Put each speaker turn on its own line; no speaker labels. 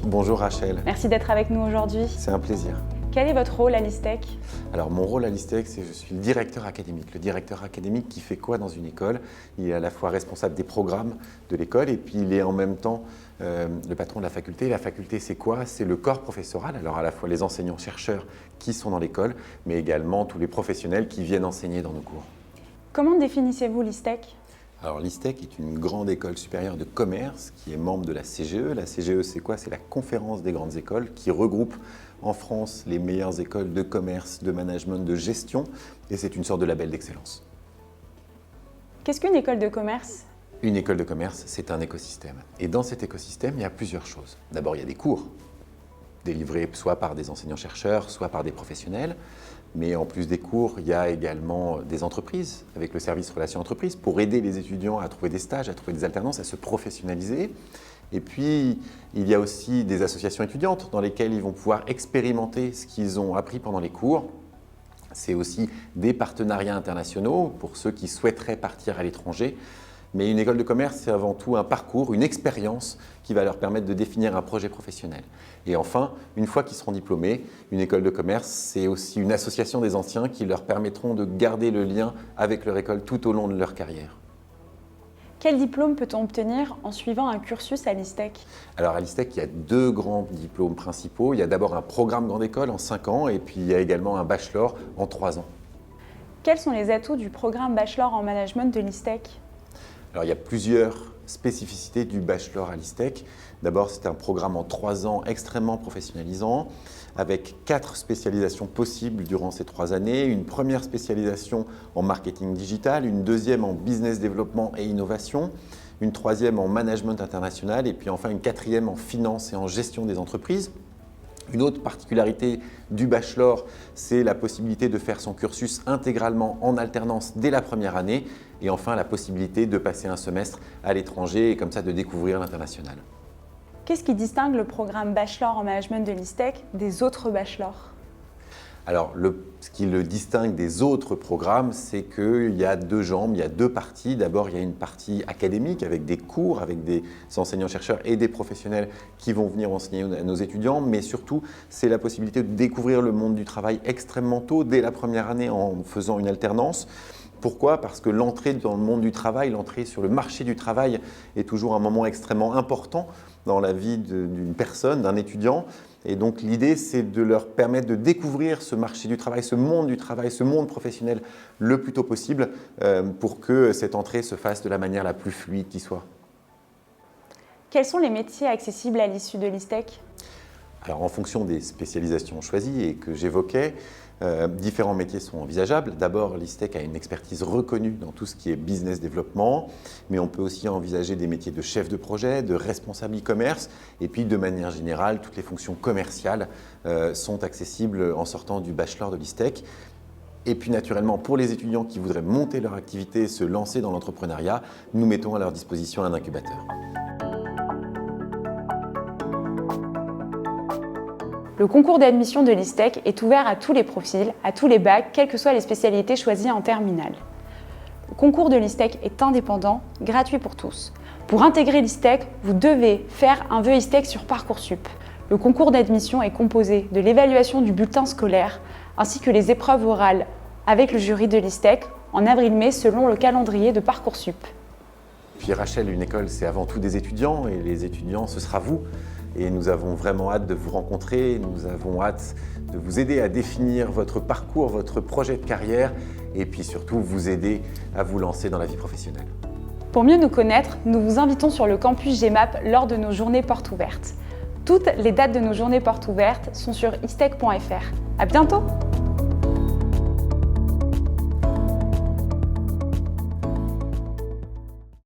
Bonjour Rachel.
Merci d'être avec nous aujourd'hui.
C'est un plaisir.
Quel est votre rôle à l'ISTEC?
Alors mon rôle à l'ISTEC, c'est que je suis le directeur académique. Le directeur académique qui fait quoi dans une école? Il est à la fois responsable des programmes de l'école et puis il est en même temps le patron de la faculté. La faculté, c'est quoi? C'est le corps professoral. Alors à la fois les enseignants-chercheurs qui sont dans l'école, mais également tous les professionnels qui viennent enseigner dans nos cours.
Comment définissez-vous l'ISTEC?
Alors l'ISTEC est une grande école supérieure de commerce qui est membre de la CGE. La CGE, c'est quoi? C'est la conférence des grandes écoles qui regroupe en France les meilleures écoles de commerce, de management, de gestion, et c'est une sorte de label d'excellence.
Qu'est-ce qu'une école de commerce?
Une école de commerce, c'est un écosystème. Et dans cet écosystème, il y a plusieurs choses. D'abord, il y a des cours, délivrés soit par des enseignants-chercheurs, soit par des professionnels. Mais en plus des cours, il y a également des entreprises, avec le service Relations Entreprises, pour aider les étudiants à trouver des stages, à trouver des alternances, à se professionnaliser. Et puis, il y a aussi des associations étudiantes dans lesquelles ils vont pouvoir expérimenter ce qu'ils ont appris pendant les cours. C'est aussi des partenariats internationaux pour ceux qui souhaiteraient partir à l'étranger. Mais une école de commerce, c'est avant tout un parcours, une expérience qui va leur permettre de définir un projet professionnel. Et enfin, une fois qu'ils seront diplômés, une école de commerce, c'est aussi une association des anciens qui leur permettront de garder le lien avec leur école tout au long de leur carrière.
Quel diplôme peut-on obtenir en suivant un cursus à l'ISTEC?
Alors à l'ISTEC, il y a deux grands diplômes principaux. Il y a d'abord un programme grande école en 5 ans et puis il y a également un bachelor en 3 ans.
Quels sont les atouts du programme bachelor en management de l'ISTEC?
Alors il y a plusieurs spécificités du bachelor à l'ISTEC. D'abord, c'est un programme en 3 ans extrêmement professionnalisant, avec 4 spécialisations possibles durant ces 3 années. Une première spécialisation en marketing digital, une deuxième en business développement et innovation, une troisième en management international et puis enfin une quatrième en finance et en gestion des entreprises. Une autre particularité du bachelor, c'est la possibilité de faire son cursus intégralement en alternance dès la première année et enfin la possibilité de passer un semestre à l'étranger et comme ça de découvrir l'international.
Qu'est-ce qui distingue le programme bachelor en management de l'ISTEC des autres bachelors?
Alors, ce qui le distingue des autres programmes, c'est qu'il y a 2 jambes, il y a 2 parties. D'abord, il y a une partie académique avec des cours, avec des enseignants-chercheurs et des professionnels qui vont venir enseigner à nos étudiants. Mais surtout, c'est la possibilité de découvrir le monde du travail extrêmement tôt, dès la première année, en faisant une alternance. Pourquoi? Parce que l'entrée dans le monde du travail, l'entrée sur le marché du travail est toujours un moment extrêmement important dans la vie d'une personne, d'un étudiant. Et donc l'idée, c'est de leur permettre de découvrir ce marché du travail, ce monde professionnel le plus tôt possible pour que cette entrée se fasse de la manière la plus fluide qui soit.
Quels sont les métiers accessibles à l'issue de l'ISTEC?
Alors en fonction des spécialisations choisies et que j'évoquais, différents métiers sont envisageables. D'abord, l'ISTEC a une expertise reconnue dans tout ce qui est business développement, mais on peut aussi envisager des métiers de chef de projet, de responsable e-commerce, et puis de manière générale, toutes les fonctions commerciales sont accessibles en sortant du bachelor de l'ISTEC. Et puis naturellement, pour les étudiants qui voudraient monter leur activité, se lancer dans l'entrepreneuriat, nous mettons à leur disposition un incubateur.
Le concours d'admission de l'ISTEC est ouvert à tous les profils, à tous les bacs, quelles que soient les spécialités choisies en terminale. Le concours de l'ISTEC est indépendant, gratuit pour tous. Pour intégrer l'ISTEC, vous devez faire un vœu ISTEC sur Parcoursup. Le concours d'admission est composé de l'évaluation du bulletin scolaire ainsi que les épreuves orales avec le jury de l'ISTEC en avril-mai selon le calendrier de Parcoursup.
Puis Rachel, une école, c'est avant tout des étudiants et les étudiants, ce sera vous. Et nous avons vraiment hâte de vous rencontrer, nous avons hâte de vous aider à définir votre parcours, votre projet de carrière et puis surtout vous aider à vous lancer dans la vie professionnelle.
Pour mieux nous connaître, nous vous invitons sur le campus GEMAP lors de nos journées portes ouvertes. Toutes les dates de nos journées portes ouvertes sont sur istec.fr. À bientôt!